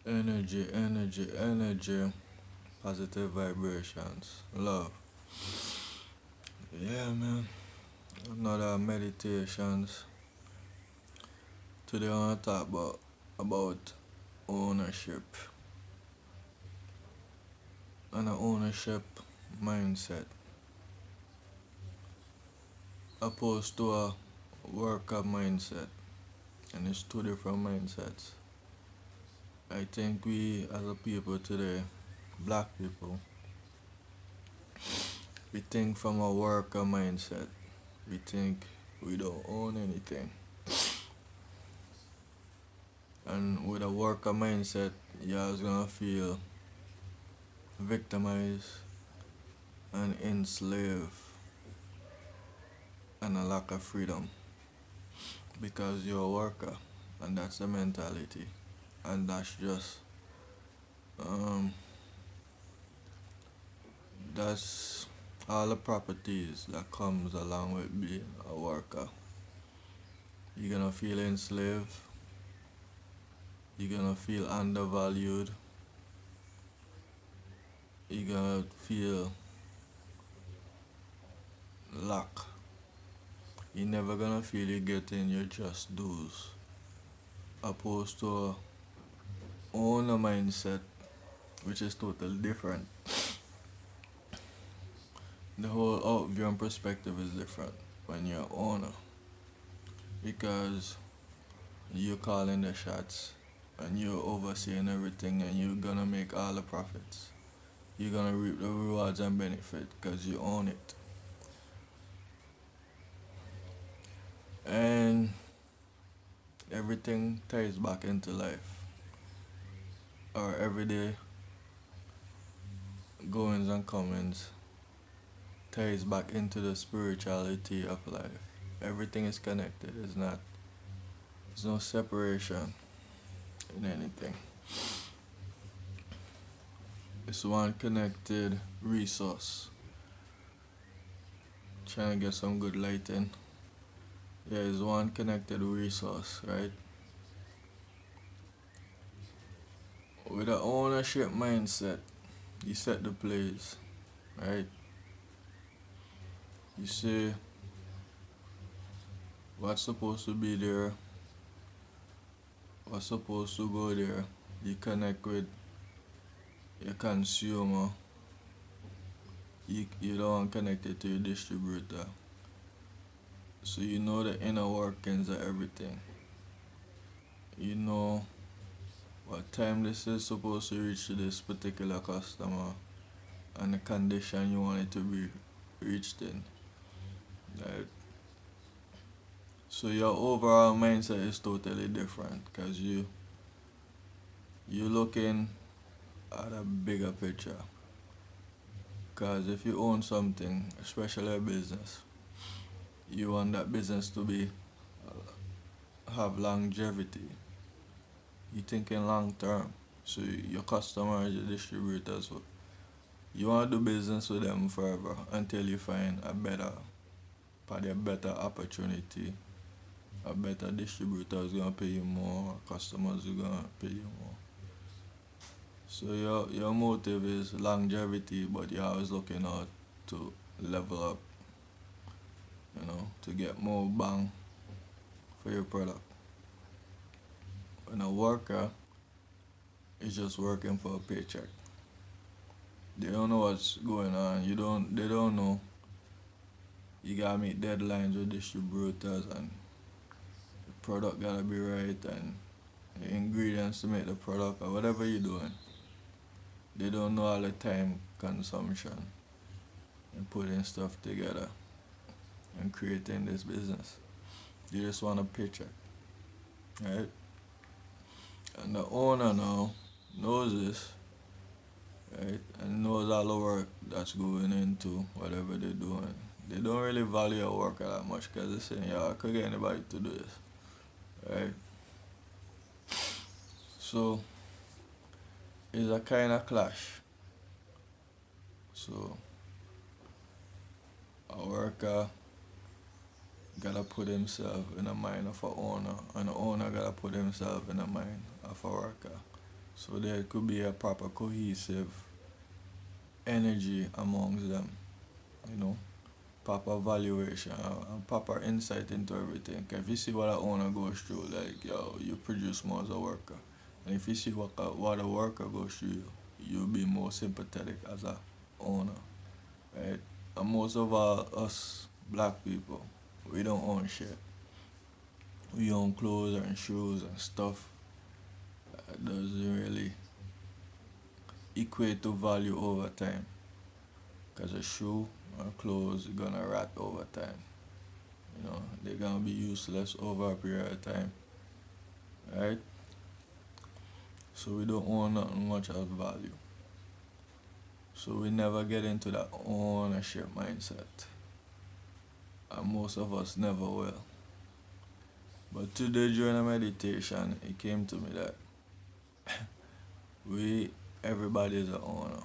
Energy, energy, energy, positive vibrations, love. Yeah, man. Another meditations. Today I want to talk about ownership and an ownership mindset opposed to a worker mindset. And it's two different mindsets. I think we as a people today, black people, we think from a worker mindset. We think we don't own anything. And with a worker mindset, you're always gonna feel victimized and enslaved and a lack of freedom because you're a worker, and that's the mentality, and um, that's all the properties that comes along with being a worker. You're gonna feel enslaved, you're gonna feel undervalued, you're gonna feel lack. You're never gonna feel you're getting your just dues, opposed to a owner mindset, which is totally different. The whole outview and perspective is different when you're owner because you're calling the shots and you're overseeing everything and you're gonna make all the profits. You're gonna reap the rewards and benefit because you own it. And everything ties back into life. Our everyday goings and comings ties back into the spirituality of life. Everything is connected. There's no separation in anything. It's one connected resource. Trying to get some good lighting. Yeah, it's one connected resource, right? With an ownership mindset, you set the place, right? You see what's supposed to be there, what's supposed to go there. You connect with your consumer. You don't connect it to your distributor. So you know the inner workings of everything. You know what time this is supposed to reach to this particular customer and the condition you want it to be reached in. Right? So your overall mindset is totally different because you're looking at a bigger picture. Because if you own something, especially a business, you want that business to be have longevity. You thinking long term. So your customers, your distributors, you want to do business with them forever until you find probably a better opportunity, a better distributor is gonna pay you more, customers are gonna pay you more. So your motive is longevity, but you're always looking out to level up, to get more bang for your product. When a worker is just working for a paycheck, they don't know what's going on. They don't know. You gotta meet deadlines with distributors and the product gotta be right and the ingredients to make the product or whatever you're doing. They don't know all the time consumption and putting stuff together and creating this business. They just want a paycheck, right? And the owner now knows this, right? And knows all the work that's going into whatever they're doing. They don't really value a worker that much because they're saying, yeah, I could get anybody to do this, right? So it's a kind of clash. So a worker gotta put himself in the mind of a owner, and the owner gotta put himself in the mind of a worker. so there could be a proper cohesive energy amongst them, you know, proper valuation and proper insight into everything. 'Cause if you see what a owner goes through, like yo, you produce more as a worker, and if you see what a worker goes through, you'll be more sympathetic as a owner, right? And most of us black people, we don't own shit. We own clothes and shoes and stuff that doesn't really equate to value over time. Cause a shoe or clothes are gonna rot over time. You know, they're gonna be useless over a period of time, right? So we don't own nothing much of value. So we never get into that ownership mindset. And most of us never will. But today during a meditation, it came to me that we, everybody is an owner.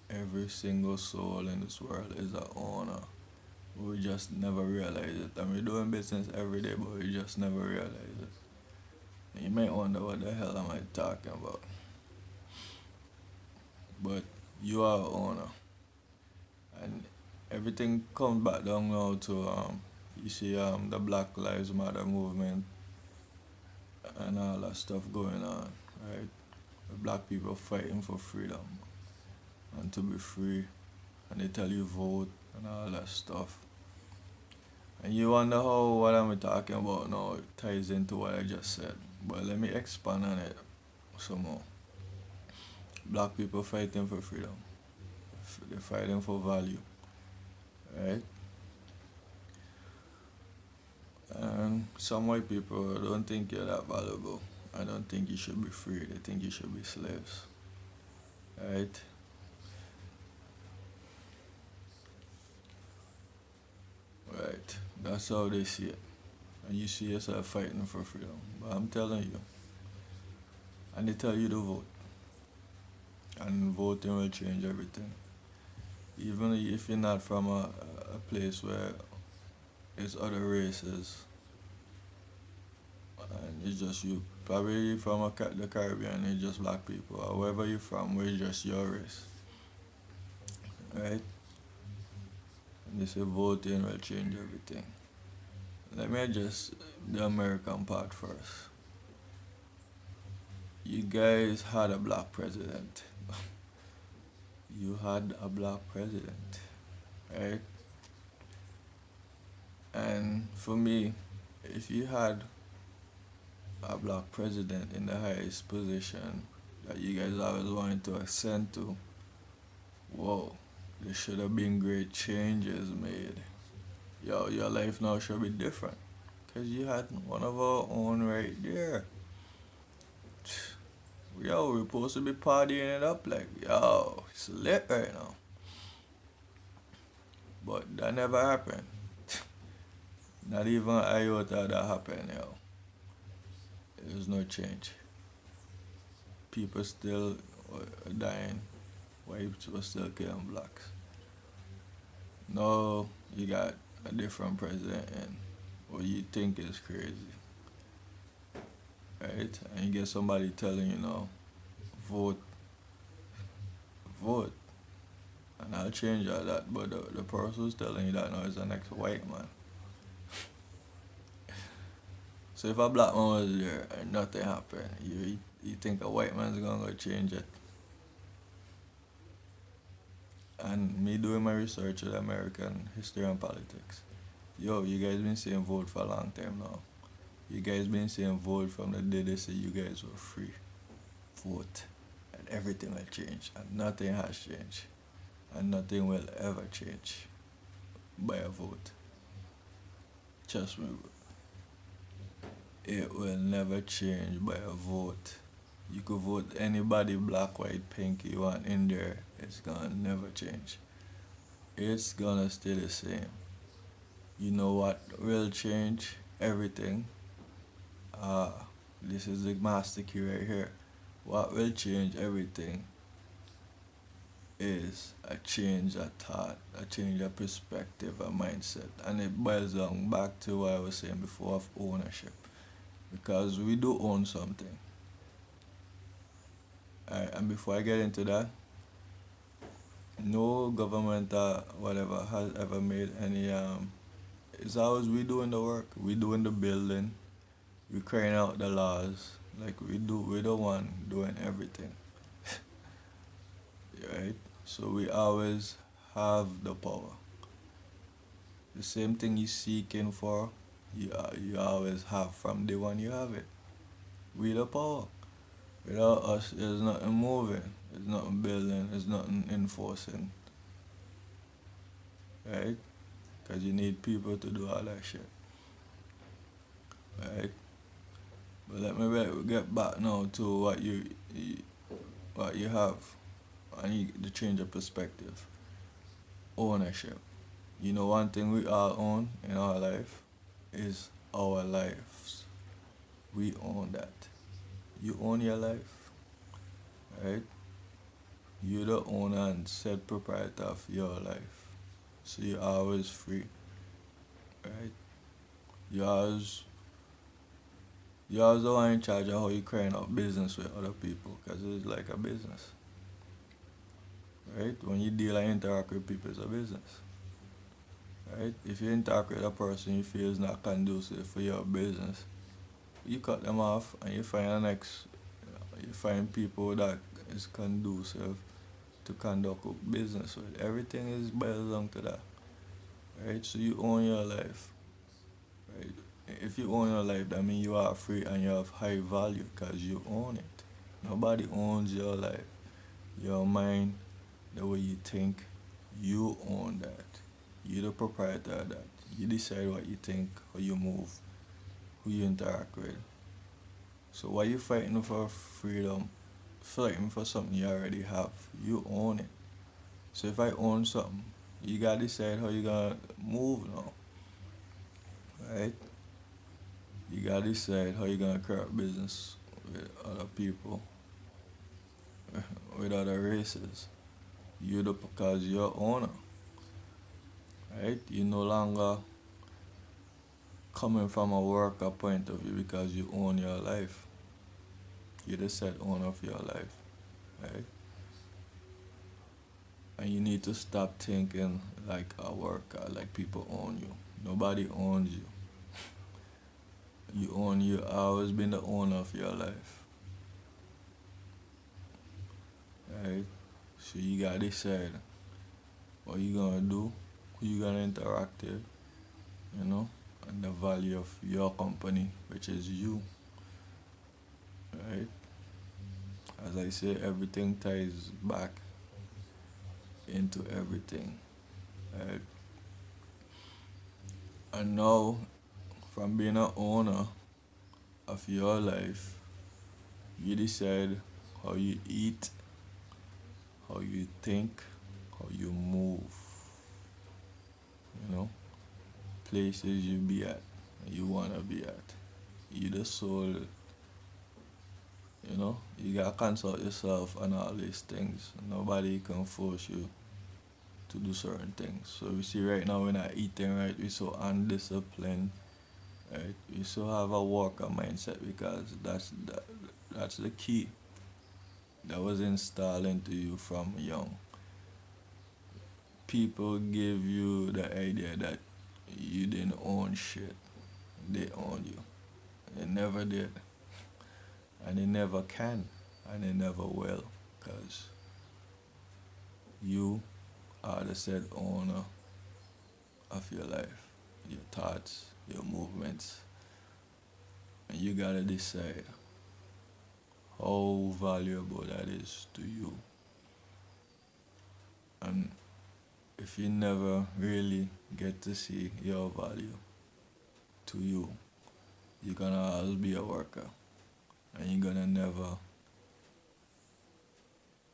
Every single soul in this world is an owner. We just never realize it. And we're doing business every day, but we just never realize it. And you might wonder what the hell am I talking about. But you are an owner. And everything comes back down now to you see the Black Lives Matter movement and all that stuff going on, right? The black people fighting for freedom and to be free, and they tell you vote and all that stuff. And you wonder how what I'm talking about now ties into what I just said. But let me expand on it some more. Black people fighting for freedom. They're fighting for value, right? And some white people don't think you're that valuable. I don't think you should be free. They think you should be slaves, right? Right. That's how they see it. And you see yourself fighting for freedom. But I'm telling you, and they tell you to vote. And voting will change everything. Even if you're not from a place where there's other races, and it's just you. Probably from the Caribbean, it's just black people. Or wherever you're from, where it's just your race, right? And they say voting will change everything. Let me address the American part first. You guys had a black president. You had a black president, right? And for me, if you had a black president in the highest position that you guys always wanted to ascend to, whoa, there should have been great changes made. Yo, your life now should be different. Because you had one of our own right there. Yo, we're supposed to be partying it up like, yo, it's lit right now. But that never happened. Not even an iota that happened, yo. There's no change. People still dying. Whites were still killing blacks. No, you got a different president and what you think is crazy. Right? And you get somebody telling you now, vote, vote. And I'll change all that. But the person who's telling you that now is the next white man. So if a black man was there and nothing happened, you think a white man's gonna go change it? And me doing my research with American history and politics. Yo, you guys been saying vote for a long time now. You guys been saying vote from the day they say you guys were free. Vote. And everything will change. And nothing has changed. And nothing will ever change by a vote. Trust me, bro. It will never change by a vote. You could vote anybody black, white, pink you want in there. It's gonna never change. It's gonna stay the same. You know what will change everything? This is the master key right here. What will change everything is a change of thought, a change of perspective, a mindset. And it boils down back to what I was saying before of ownership. Because we do own something. And before I get into that, no government whatever has ever made any it's always we doing the work, we doing the building, we carrying out the laws. Like we the one doing everything. Right? So we always have the power. The same thing you seeking for, you always have from the one you have it. We the power. Without us, there's nothing moving, there's nothing building, there's nothing enforcing, right? Because you need people to do all that shit, right? But let me get back now to what you have. I need to change your perspective. Ownership. You know, one thing we all own in our life is our lives. We own that. You own your life, right? You're the owner and said proprietor of your life. So you're always free, right? You're always, you're always the one in charge of how you carrying out business with other people because it's like a business, right? When you deal and interact with people, it's a business, right? If you interact with a person you feel is not conducive for your business, you cut them off and you find the next, you find people that is conducive to conduct a business with. Everything is boils down to that, right? So you own your life, right? If you own your life, that means you are free and you have high value because you own it. Nobody owns your life, your mind, the way you think. You own that. You're the proprietor of that. You decide what you think, how you move, who you interact with. So why you fighting for freedom? Fighting for something you already have. You own it. So if I own something, you gotta decide how you gonna move now, right? You gotta decide how you gonna create business with other people, with other races. You the because you're owner, right? You no longer coming from a worker point of view because you own your life. You're the set owner of your life, right? And you need to stop thinking like a worker, like people own you. Nobody owns you. You own you always been the owner of your life, right? So you gotta decide what you gonna do, who you gonna interact with, you know, and the value of your company, which is you, right? As I say, everything ties back into everything, right? And now, from being an owner of your life, you decide how you eat, how you think, how you move, you know, places you be at, you wanna be at. You the soul, you know, you gotta consult yourself and all these things. Nobody can force you to do certain things. So we see right now we're not eating right, we're so undisciplined, right? We still have a worker mindset because that's the key that was installed into you from young. People give you the idea that you didn't own shit. They own you. They never did. And they never can. And they never will. Because you are the said owner of your life, your thoughts, your movements. And you gotta decide how valuable that is to you. And if you never really get to see your value to you, you're gonna always be a worker. And you're gonna never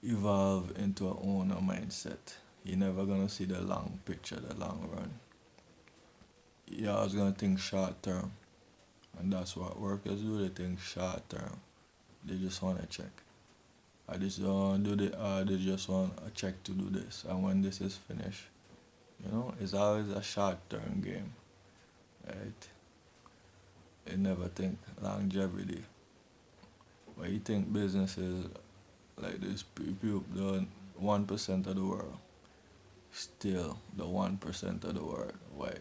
evolve into an owner mindset. You're never gonna see the long picture, the long run. You're always gonna think short term. And that's what workers do, they think short term. They just wanna check. I just don't do the they just want a check to do this. And when this is finished, you know, it's always a short term game. Right? They never think longevity. But you think business is like this people, the 1% of the world, still the 1% of the world. Why?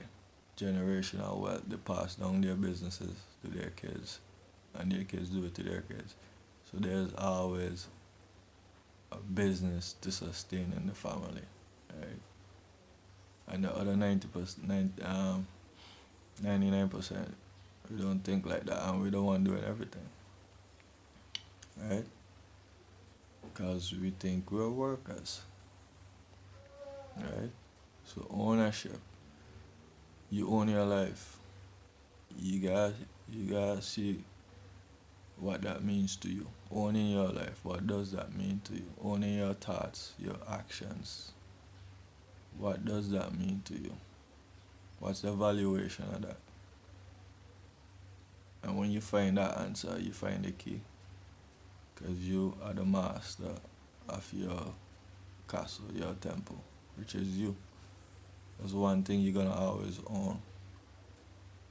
Generational wealth, they pass down their businesses to their kids, and their kids do it to their kids. So there's always a business to sustain in the family, right? And the other 99%, we don't think like that, and we don't want to do everything, right? Because we think we're workers, right? So ownership, you own your life. You got you gotta see what that means to you. Owning your life, what does that mean to you? Owning your thoughts, your actions, what does that mean to you? What's the valuation of that? And when you find that answer, you find the key. Because you are the master of your castle, your temple, which is you. That's one thing you're gonna always own.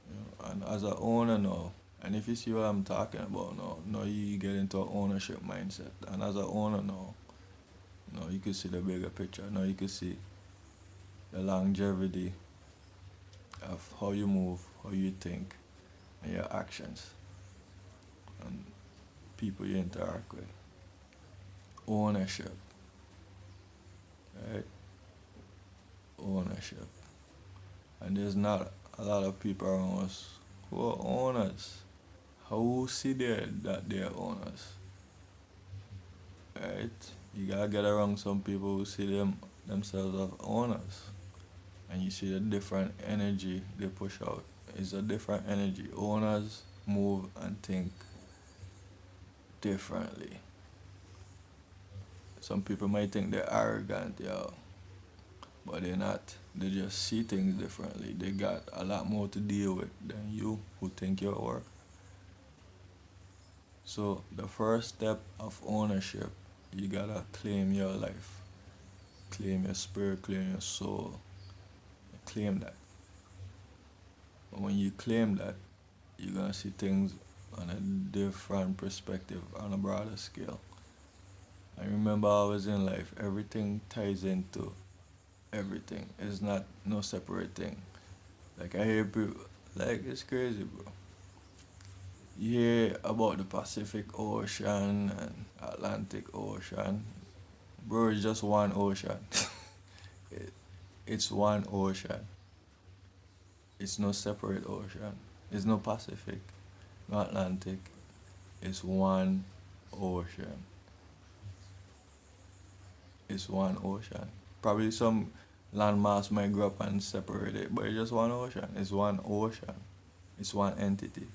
You know? And as an owner now, and if you see what I'm talking about now you get into an ownership mindset. And as an owner now you can see the bigger picture. Now you can see the longevity of how you move, how you think, and your actions, and people you interact with. Ownership, right? Ownership. And there's not a lot of people around us who are owners. How see that they're owners, right? You gotta get around some people who see themselves as owners, and you see the different energy they push out. It's a different energy. Owners move and think differently. Some people might think they're arrogant, yeah, but they're not. They just see things differently. They got a lot more to deal with than you who think you're work. So the first step of ownership, you gotta claim your life, claim your spirit, claim your soul, claim that. But when you claim that, you're gonna see things on a different perspective, on a broader scale. I remember always in life, everything ties into everything. It's not no separate thing. Like I hear people, like it's crazy, bro. You hear about the Pacific Ocean and Atlantic Ocean, bro. It's just one ocean. it, it's one ocean. It's no separate ocean. It's no Pacific, no Atlantic. It's one ocean. It's one ocean. Probably some landmass might grow up and separate it, but it's just one ocean. It's one ocean. It's one entity.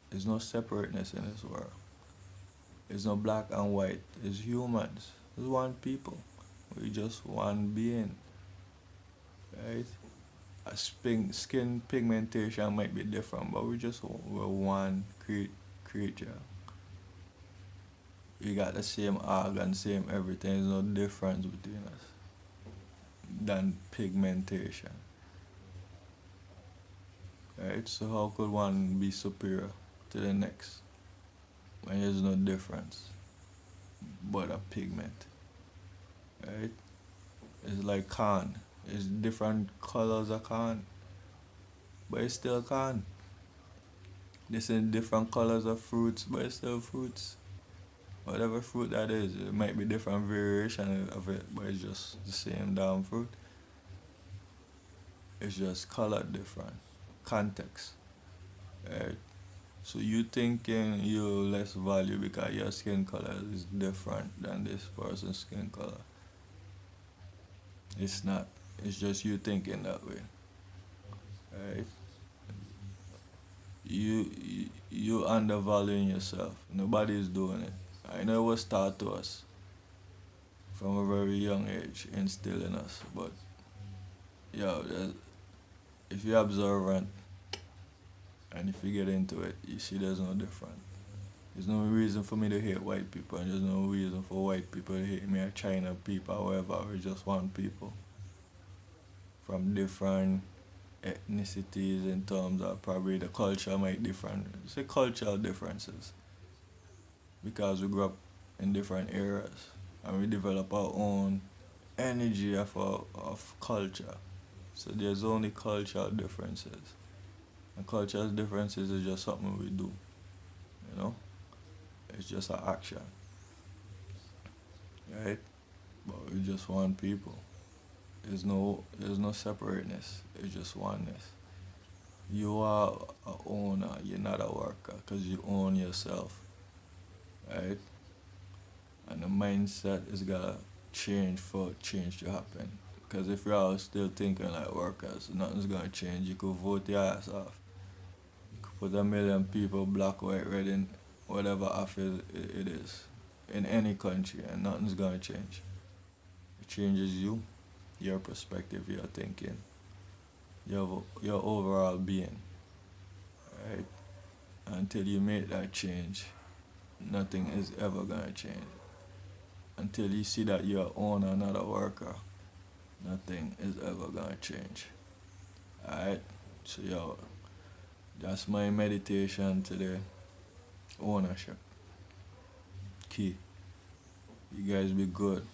There's no separateness in this world. There's no black and white. It's humans. It's one people. We're just one being, right? Skin pigmentation might be different, but we're one creature. We got the same organ, same everything. There's no difference between us than pigmentation, right? So how could one be superior to the next when there's no difference but a pigment, right? It's like corn. It's different colors of corn, but it's still corn. This is different colors of fruits, but it's still fruits. Whatever fruit that is, it might be different variation of it, but it's just the same damn fruit. It's just colored different, context, right? So you thinking you less value because your skin color is different than this person's skin color. It's not. It's just you thinking that way, right? You undervaluing yourself. Nobody is doing it. I know it was taught to us from a very young age, instilled in us. But yeah, if you're observant and if you get into it, you see there's no difference. There's no reason for me to hate white people, and there's no reason for white people to hate me or China people or whoever. We're just one people from different ethnicities in terms of probably the culture might different. Say cultural differences because we grew up in different areas, and we develop our own energy of culture. So there's only cultural differences. And cultural differences is just something we do, you know? It's just an action, right? But we just one people. There's no separateness. It's just oneness. You are a owner. You're not a worker because you own yourself, right? And the mindset is gotta change for change to happen. Because if you're all still thinking like workers, nothing's gonna change. You could vote your ass off. You could put a million people, black, white, red, in whatever office it is, in any country, and nothing's gonna change. It changes you, your perspective, your thinking, your overall being, right? Until you make that change, nothing is ever gonna change. Until you see that you're a owner, not a worker, nothing is ever gonna change. Alright? So yo, that's my meditation today. Ownership. Key. You guys be good.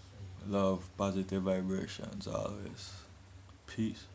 Love, positive vibrations always. Peace.